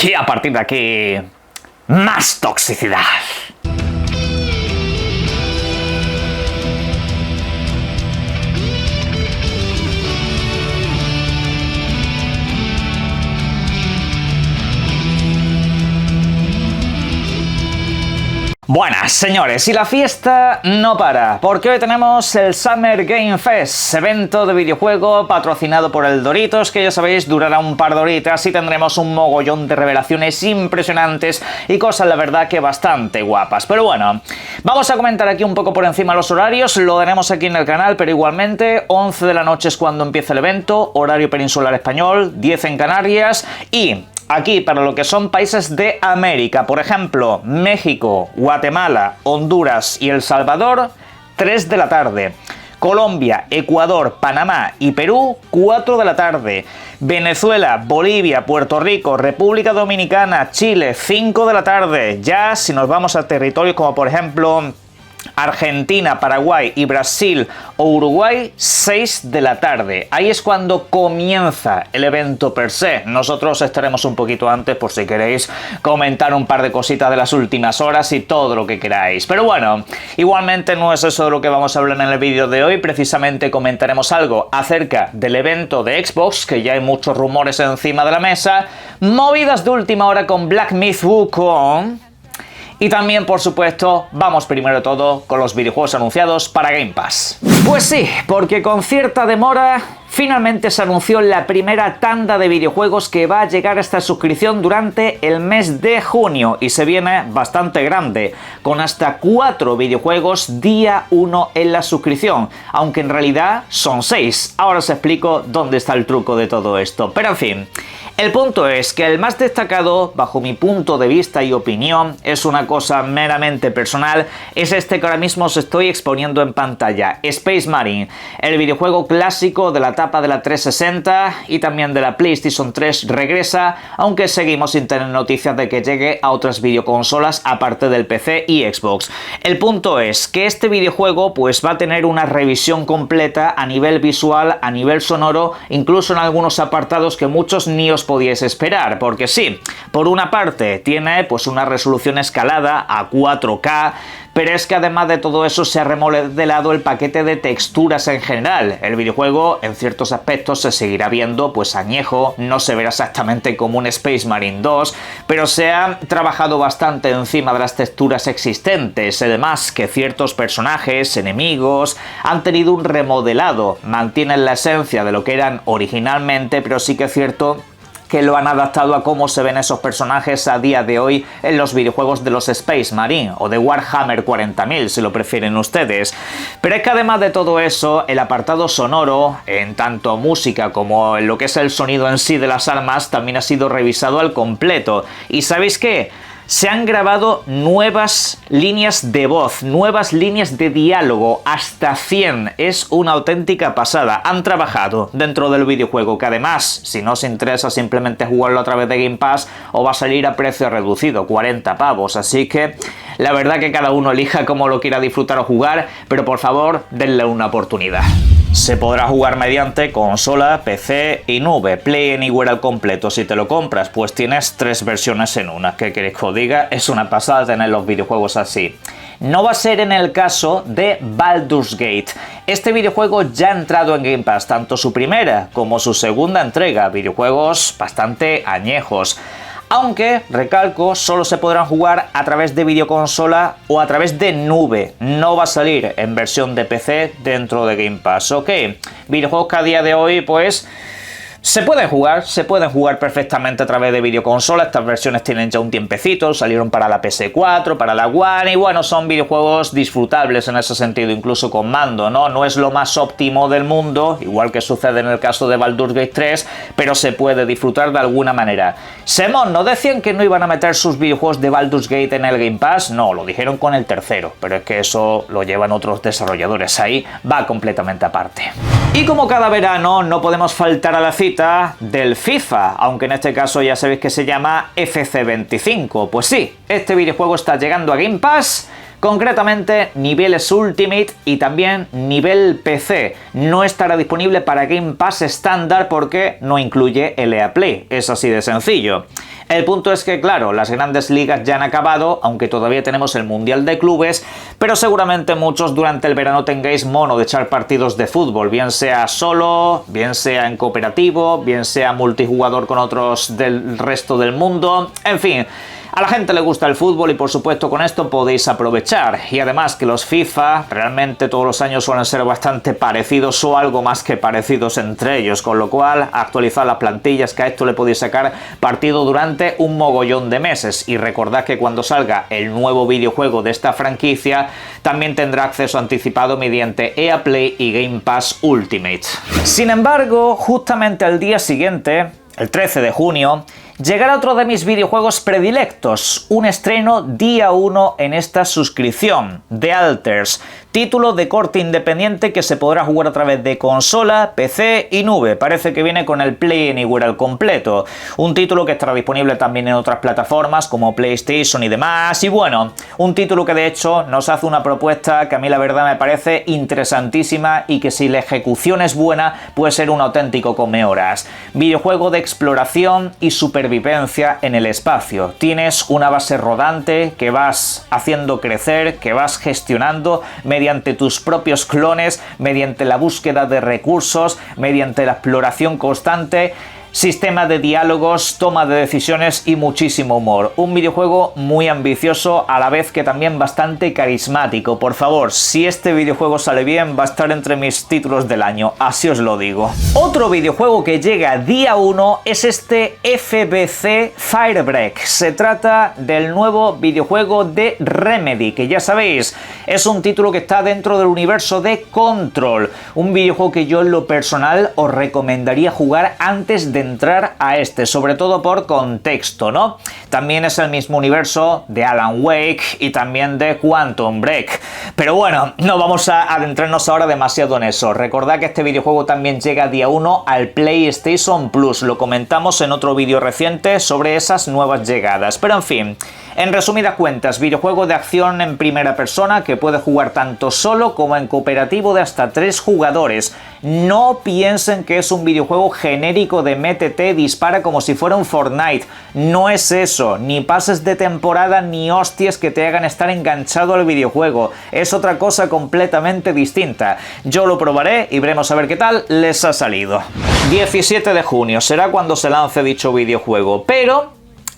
Y a partir de aquí, más toxicidad. Buenas señores, y la fiesta no para, porque hoy tenemos el Summer Game Fest, evento de videojuego patrocinado por el Doritos, que ya sabéis durará un par de horitas y tendremos un mogollón de revelaciones impresionantes y cosas la verdad que bastante guapas. Pero bueno, vamos a comentar aquí un poco por encima los horarios, lo tenemos aquí en el canal, pero igualmente 11 de la noche es cuando empieza el evento, horario peninsular español, 10 en Canarias y... aquí, para lo que son países de América, por ejemplo, México, Guatemala, Honduras y El Salvador, 3 de la tarde. Colombia, Ecuador, Panamá y Perú, 4 de la tarde. Venezuela, Bolivia, Puerto Rico, República Dominicana, Chile, 5 de la tarde. Ya si nos vamos a territorios como por ejemplo... Argentina, Paraguay y Brasil o Uruguay, 6 de la tarde. Ahí es cuando comienza el evento per se. Nosotros estaremos un poquito antes por si queréis comentar un par de cositas de las últimas horas y todo lo que queráis. Pero bueno, igualmente no es eso de lo que vamos a hablar en el vídeo de hoy. Precisamente comentaremos algo acerca del evento de Xbox, que ya hay muchos rumores encima de la mesa. Movidas de última hora con Black Myth Wukong. Y también, por supuesto, vamos primero de todo con los videojuegos anunciados para Game Pass. Pues sí, porque con cierta demora, finalmente se anunció la primera tanda de videojuegos que va a llegar a esta suscripción durante el mes de junio. Y se viene bastante grande, con hasta 4 videojuegos día 1 en la suscripción. Aunque en realidad son 6. Ahora os explico dónde está el truco de todo esto. Pero en fin... el punto es que el más destacado, bajo mi punto de vista y opinión, es una cosa meramente personal, es este que ahora mismo os estoy exponiendo en pantalla, Space Marine, el videojuego clásico de la etapa de la 360 y también de la PlayStation 3 regresa, aunque seguimos sin tener noticias de que llegue a otras videoconsolas aparte del PC y Xbox. El punto es que este videojuego pues va a tener una revisión completa a nivel visual, a nivel sonoro, incluso en algunos apartados que muchos ni os podíais esperar, porque sí, por una parte tiene pues una resolución escalada a 4K, pero es que además de todo eso se ha remodelado el paquete de texturas en general. El videojuego en ciertos aspectos se seguirá viendo pues añejo, no se verá exactamente como un Space Marine 2, pero se ha trabajado bastante encima de las texturas existentes, además que ciertos personajes, enemigos, han tenido un remodelado, mantienen la esencia de lo que eran originalmente, pero sí que es cierto que lo han adaptado a cómo se ven esos personajes a día de hoy en los videojuegos de los Space Marine o de Warhammer 40.000 si lo prefieren ustedes. Pero es que además de todo eso, el apartado sonoro, en tanto música como en lo que es el sonido en sí de las armas, también ha sido revisado al completo. ¿Y sabéis qué? Se han grabado nuevas líneas de voz, nuevas líneas de diálogo, hasta 100. Es una auténtica pasada. Han trabajado dentro del videojuego, que además, si no os interesa simplemente jugarlo a través de Game Pass, os va a salir a precio reducido, 40 pavos. Así que la verdad que cada uno elija cómo lo quiera disfrutar o jugar, pero por favor, denle una oportunidad. Se podrá jugar mediante consola, PC y nube, Play Anywhere al completo. Si te lo compras, pues tienes 3 versiones en una. ¿Qué queréis que os diga? Es una pasada tener los videojuegos así. No va a ser en el caso de Baldur's Gate. Este videojuego ya ha entrado en Game Pass, tanto su primera como su segunda entrega, videojuegos bastante añejos. Aunque, recalco, solo se podrán jugar a través de videoconsola o a través de nube. No va a salir en versión de PC dentro de Game Pass. Ok, videojuegos que a día de hoy, pues... se pueden jugar perfectamente a través de videoconsola. Estas versiones tienen ya un tiempecito, salieron para la PS4, para la One, y bueno, son videojuegos disfrutables en ese sentido, incluso con mando, ¿no? No es lo más óptimo del mundo, igual que sucede en el caso de Baldur's Gate 3, pero se puede disfrutar de alguna manera. Semon, ¿no decían que no iban a meter sus videojuegos de Baldur's Gate en el Game Pass? No, lo dijeron con el tercero, pero es que eso lo llevan otros desarrolladores, ahí va completamente aparte. Y como cada verano, no podemos faltar a la cita del FIFA, aunque en este caso ya sabéis que se llama FC25. Pues sí, este videojuego está llegando a Game Pass Concretamente, niveles Ultimate y también nivel PC. No estará disponible para Game Pass estándar porque no incluye el EA Play. Es así de sencillo. El punto es que, claro, las grandes ligas ya han acabado, aunque todavía tenemos el Mundial de Clubes, pero seguramente muchos durante el verano tengáis mono de echar partidos de fútbol, bien sea solo, bien sea en cooperativo, bien sea multijugador con otros del resto del mundo, en fin. A la gente le gusta el fútbol y por supuesto con esto podéis aprovechar. Y además que los FIFA realmente todos los años suelen ser bastante parecidos o algo más que parecidos entre ellos. Con lo cual actualizad las plantillas, que a esto le podéis sacar partido durante un mogollón de meses. Y recordad que cuando salga el nuevo videojuego de esta franquicia también tendrá acceso anticipado mediante EA Play y Game Pass Ultimate. Sin embargo, justamente al día siguiente, el 13 de junio, llegará otro de mis videojuegos predilectos, un estreno día 1 en esta suscripción, The Alters, título de corte independiente que se podrá jugar a través de consola, PC y nube. Parece que viene con el Play Anywhere al completo, un título que estará disponible también en otras plataformas como PlayStation y demás, y bueno, un título que de hecho nos hace una propuesta que a mí la verdad me parece interesantísima y que si la ejecución es buena puede ser un auténtico comehoras. Videojuego de exploración y supervivencia en el espacio. Tienes una base rodante que vas haciendo crecer, que vas gestionando mediante tus propios clones, mediante la búsqueda de recursos, mediante la exploración constante, sistema de diálogos, toma de decisiones y muchísimo humor. Un videojuego muy ambicioso, a la vez que también bastante carismático. Por favor, si este videojuego sale bien, va a estar entre mis títulos del año, así os lo digo. Otro videojuego que llega día 1 es este FBC Firebreak. Se trata del nuevo videojuego de Remedy, que ya sabéis, es un título que está dentro del universo de Control. Un videojuego que yo en lo personal os recomendaría jugar antes de entrar a este, sobre todo por contexto, ¿no? También es el mismo universo de Alan Wake y también de Quantum Break. Pero bueno, no vamos a adentrarnos ahora demasiado en eso. Recordad que este videojuego también llega día 1 al PlayStation Plus. Lo comentamos en otro vídeo reciente sobre esas nuevas llegadas. Pero en fin, en resumidas cuentas, videojuego de acción en primera persona que puede jugar tanto solo como en cooperativo de hasta 3 jugadores. No piensen que es un videojuego genérico de métete, dispara como si fuera un Fortnite. No es eso, ni pases de temporada ni hostias que te hagan estar enganchado al videojuego. Es otra cosa completamente distinta. Yo lo probaré y veremos a ver qué tal les ha salido. 17 de junio será cuando se lance dicho videojuego, pero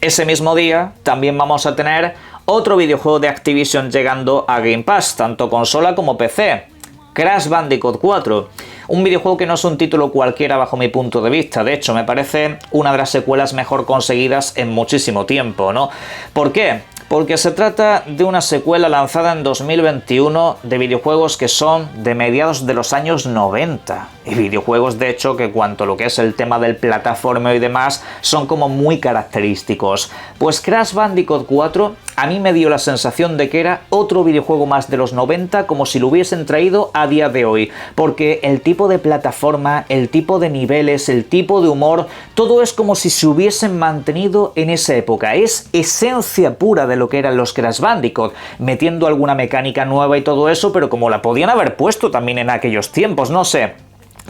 ese mismo día también vamos a tener otro videojuego de Activision llegando a Game Pass, tanto consola como PC. Crash Bandicoot 4, un videojuego que no es un título cualquiera bajo mi punto de vista, de hecho me parece una de las secuelas mejor conseguidas en muchísimo tiempo, ¿no? ¿Por qué? Porque se trata de una secuela lanzada en 2021 de videojuegos que son de mediados de los años 90. Y videojuegos, de hecho, que cuanto a lo que es el tema del plataformeo y demás, son como muy característicos. Pues Crash Bandicoot 4 a mí me dio la sensación de que era otro videojuego más de los 90, como si lo hubiesen traído a día de hoy. Porque el tipo de plataforma, el tipo de niveles, el tipo de humor, todo es como si se hubiesen mantenido en esa época. Es esencia pura de lo que eran los Crash Bandicoot, metiendo alguna mecánica nueva y todo eso, pero como la podían haber puesto también en aquellos tiempos, no sé.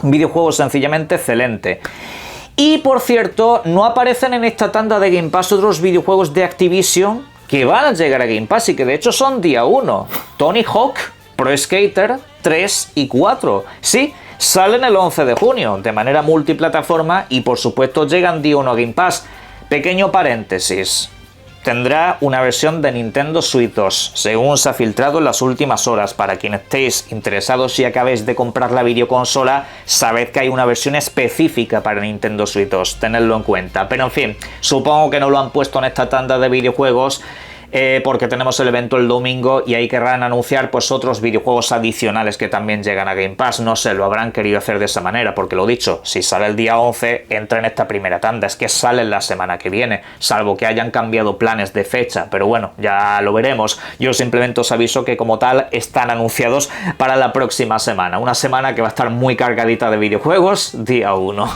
Un videojuego sencillamente excelente. Y por cierto, no aparecen en esta tanda de Game Pass otros videojuegos de Activision que van a llegar a Game Pass y que de hecho son día 1. Tony Hawk, Pro Skater 3 y 4. Sí, salen el 11 de junio de manera multiplataforma y por supuesto llegan día 1 a Game Pass. Pequeño paréntesis. Tendrá una versión de Nintendo Switch 2, según se ha filtrado en las últimas horas. Para quienes estéis interesados y acabéis de comprar la videoconsola, sabed que hay una versión específica para Nintendo Switch 2, tenedlo en cuenta. Pero en fin, supongo que no lo han puesto en esta tanda de videojuegos porque tenemos el evento el domingo y ahí querrán anunciar pues otros videojuegos adicionales que también llegan a Game Pass. No sé, lo habrán querido hacer de esa manera, porque lo dicho, si sale el día 11 entra en esta primera tanda, es que sale la semana que viene, salvo que hayan cambiado planes de fecha, pero bueno, ya lo veremos. Yo simplemente os aviso que como tal están anunciados para la próxima semana, una semana que va a estar muy cargadita de videojuegos, día 1.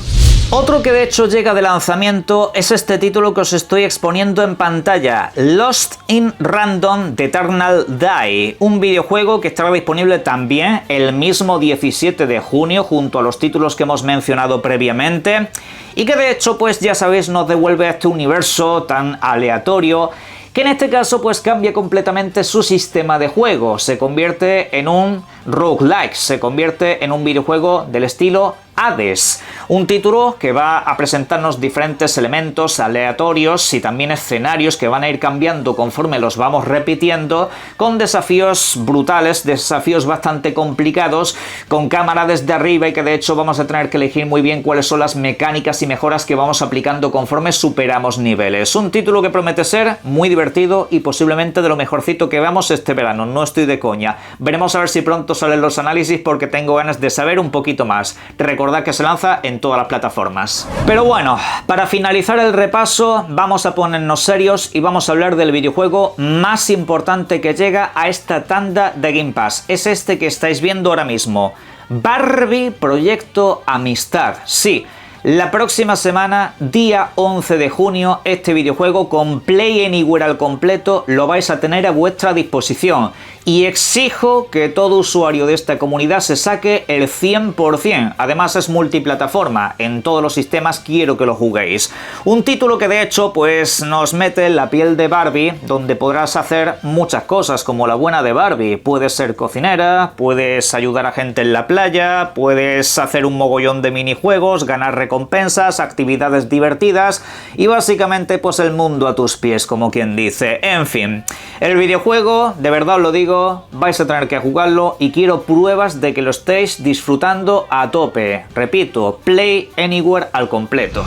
Otro que de hecho llega de lanzamiento es este título que os estoy exponiendo en pantalla, Lost in Random: The Eternal Die, un videojuego que estará disponible también el mismo 17 de junio junto a los títulos que hemos mencionado previamente y que de hecho pues ya sabéis nos devuelve a este universo tan aleatorio que en este caso pues cambia completamente su sistema de juego, se convierte en un roguelike, se convierte en un videojuego del estilo Hades, un título que va a presentarnos diferentes elementos aleatorios y también escenarios que van a ir cambiando conforme los vamos repitiendo, con desafíos brutales, desafíos bastante complicados, con cámara desde arriba y que de hecho vamos a tener que elegir muy bien cuáles son las mecánicas y mejoras que vamos aplicando conforme superamos niveles. Un título que promete ser muy divertido y posiblemente de lo mejorcito que veamos este verano, no estoy de coña. Veremos a ver si pronto salen los análisis porque tengo ganas de saber un poquito más. Recordad que se lanza en todas las plataformas. Pero bueno, para finalizar el repaso vamos a ponernos serios y vamos a hablar del videojuego más importante que llega a esta tanda de Game Pass. Es este que estáis viendo ahora mismo, Barbie Proyecto Amistad. Sí, la próxima semana, día 11 de junio, este videojuego con Play Anywhere al completo lo vais a tener a vuestra disposición. Y exijo que todo usuario de esta comunidad se saque el 100%. Además es multiplataforma, en todos los sistemas quiero que lo juguéis. Un título que de hecho pues nos mete en la piel de Barbie, donde podrás hacer muchas cosas como la buena de Barbie. Puedes ser cocinera, puedes ayudar a gente en la playa, puedes hacer un mogollón de minijuegos, ganar recompensas, actividades divertidas y básicamente pues el mundo a tus pies, como quien dice. En fin, el videojuego, de verdad os lo digo, vais a tener que jugarlo y quiero pruebas de que lo estéis disfrutando a tope. Repito, Play Anywhere al completo.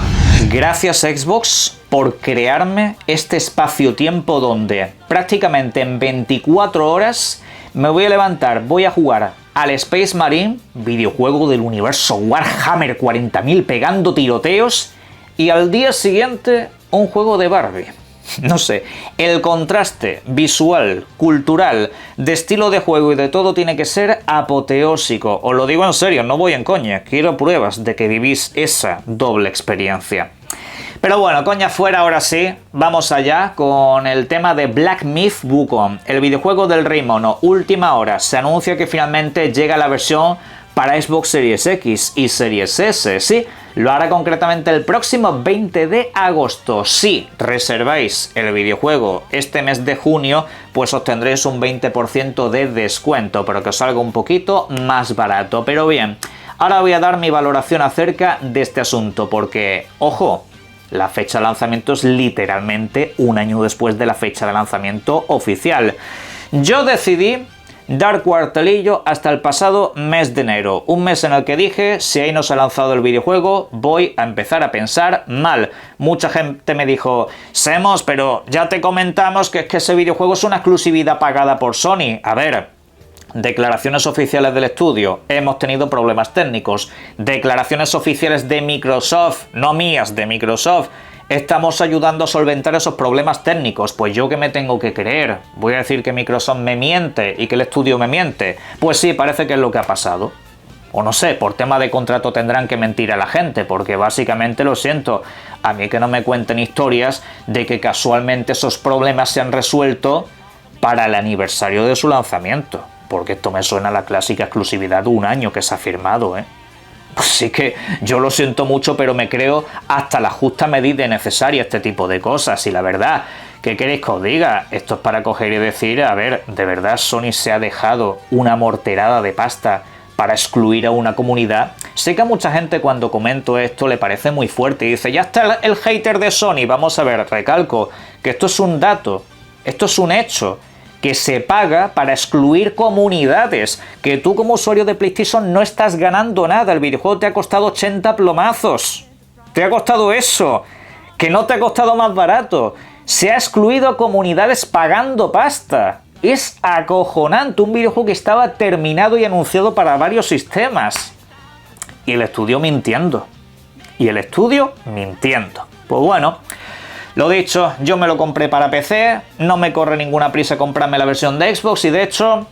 Gracias Xbox por crearme este espacio-tiempo donde prácticamente en 24 horas me voy a levantar, voy a jugar al Space Marine, videojuego del universo Warhammer 40.000 pegando tiroteos, y al día siguiente un juego de Barbie. No sé, el contraste visual, cultural, de estilo de juego y de todo tiene que ser apoteósico. Os lo digo en serio, no voy en coña, quiero pruebas de que vivís esa doble experiencia. Pero bueno, coña fuera, ahora sí, vamos allá con el tema de Black Myth Wukong, el videojuego del Rey Mono. Última hora, se anuncia que finalmente llega la versión para Xbox Series X y Series S, sí, lo hará concretamente el próximo 20 de agosto. Si reserváis el videojuego este mes de junio, pues obtendréis un 20% de descuento, pero que os salga un poquito más barato. Pero bien, ahora voy a dar mi valoración acerca de este asunto, porque, ojo, la fecha de lanzamiento es literalmente un año después de la fecha de lanzamiento oficial. Yo decidí dar cuartelillo hasta el pasado mes de enero, un mes en el que dije, si ahí no se ha lanzado el videojuego, voy a empezar a pensar mal. Mucha gente me dijo, Semos, pero ya te comentamos que es que ese videojuego es una exclusividad pagada por Sony. A ver, declaraciones oficiales del estudio, hemos tenido problemas técnicos. Declaraciones oficiales de Microsoft, no mías, de Microsoft, estamos ayudando a solventar esos problemas técnicos. Pues yo, ¿qué me tengo que creer? ¿Voy a decir que Microsoft me miente y que el estudio me miente? Pues sí, parece que es lo que ha pasado. O no sé, por tema de contrato tendrán que mentir a la gente, porque básicamente, lo siento, a mí que no me cuenten historias de que casualmente esos problemas se han resuelto para el aniversario de su lanzamiento, porque esto me suena a la clásica exclusividad de un año que se ha firmado, ¿eh? Pues sí que yo lo siento mucho, pero me creo hasta la justa medida necesaria este tipo de cosas. Y la verdad, ¿qué queréis que os diga? Esto es para coger y decir, a ver, ¿de verdad Sony se ha dejado una morterada de pasta para excluir a una comunidad? Sé que a mucha gente cuando comento esto le parece muy fuerte y dice, ya está el hater de Sony. Vamos a ver, recalco que esto es un dato, esto es un hecho, que se paga para excluir comunidades, que tú como usuario de PlayStation no estás ganando nada, el videojuego te ha costado 80 plomazos, te ha costado eso, que no te ha costado más barato, se ha excluido a comunidades pagando pasta, es acojonante, un videojuego que estaba terminado y anunciado para varios sistemas, y el estudio mintiendo, pues bueno. Lo dicho, yo me lo compré para PC, no me corre ninguna prisa comprarme la versión de Xbox y de hecho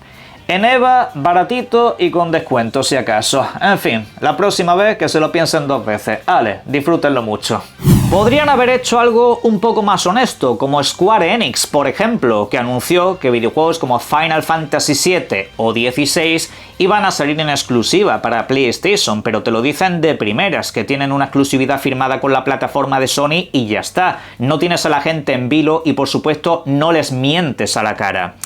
En EVA, baratito y con descuento si acaso. En fin, la próxima vez que se lo piensen 2 veces. Ale, disfrútenlo mucho. Podrían haber hecho algo un poco más honesto, como Square Enix, por ejemplo, que anunció que videojuegos como Final Fantasy VII o XVI iban a salir en exclusiva para PlayStation, pero te lo dicen de primeras, que tienen una exclusividad firmada con la plataforma de Sony y ya está. No tienes a la gente en vilo y por supuesto no les mientes a la cara.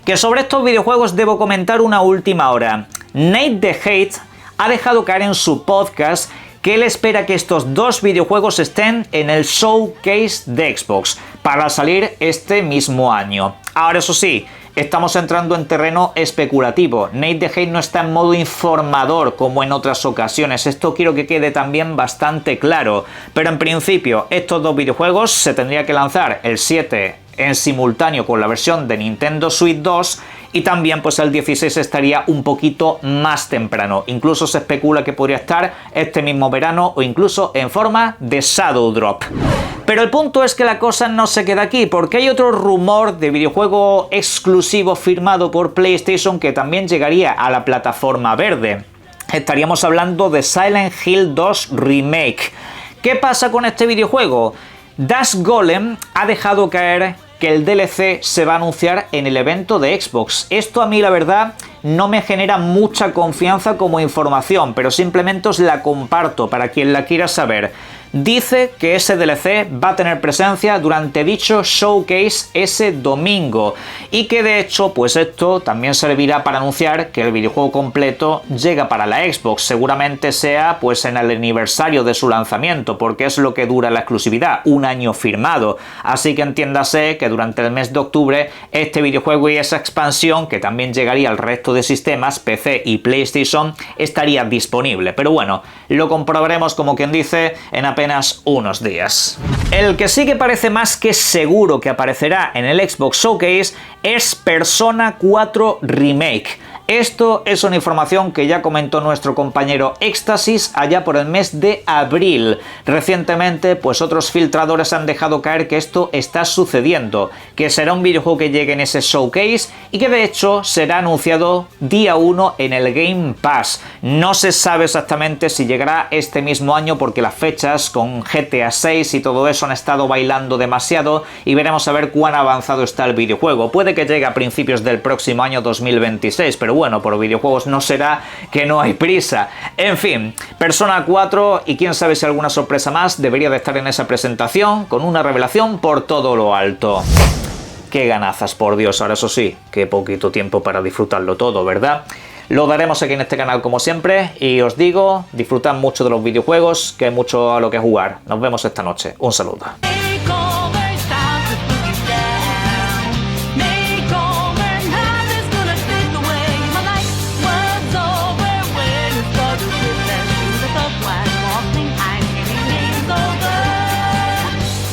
Que sobre estos videojuegos debo comentar una última hora. Nate the Hate ha dejado caer en su podcast que él espera que estos 2 videojuegos estén en el showcase de Xbox para salir este mismo año. Ahora eso sí, estamos entrando en terreno especulativo. Nate the Hate no está en modo informador como en otras ocasiones. Esto quiero que quede también bastante claro. Pero en principio, estos 2 videojuegos se tendría que lanzar el 7 en simultáneo con la versión de Nintendo Switch 2 y también pues el 16 estaría un poquito más temprano. Incluso se especula que podría estar este mismo verano o incluso en forma de Shadow Drop. Pero el punto es que la cosa no se queda aquí, porque hay otro rumor de videojuego exclusivo firmado por PlayStation que también llegaría a la plataforma verde. Estaríamos hablando de Silent Hill 2 Remake. ¿Qué pasa con este videojuego? Dash Golem ha dejado caer que el DLC se va a anunciar en el evento de Xbox. Esto a mí la verdad no me genera mucha confianza como información, pero simplemente os la comparto para quien la quiera saber. Dice que ese DLC va a tener presencia durante dicho showcase ese domingo y que de hecho pues esto también servirá para anunciar que el videojuego completo llega para la Xbox, seguramente sea pues en el aniversario de su lanzamiento, porque es lo que dura la exclusividad, 1 año firmado, así que entiéndase que durante el mes de octubre este videojuego y esa expansión, que también llegaría al resto de sistemas, PC y PlayStation, estaría disponible, pero bueno, lo comprobaremos como quien dice en apenas unos días. El que sí que parece más que seguro que aparecerá en el Xbox Showcase es Persona 4 Remake. Esto es una información que ya comentó nuestro compañero Éxtasis allá por el mes de abril. Recientemente, pues otros filtradores han dejado caer que esto está sucediendo, que será un videojuego que llegue en ese showcase y que de hecho será anunciado día 1 en el Game Pass. No se sabe exactamente si llegará este mismo año porque las fechas con GTA 6 y todo eso han estado bailando demasiado y veremos a ver cuán avanzado está el videojuego. Puede que llegue a principios del próximo año 2026, pero bueno, por videojuegos no será, que no hay prisa. En fin, Persona 4 y quién sabe si alguna sorpresa más debería de estar en esa presentación con una revelación por todo lo alto. Qué ganazas, por Dios, ahora eso sí, qué poquito tiempo para disfrutarlo todo, ¿verdad? Lo daremos aquí en este canal como siempre y os digo, disfrutad mucho de los videojuegos, que hay mucho a lo que jugar. Nos vemos esta noche. Un saludo.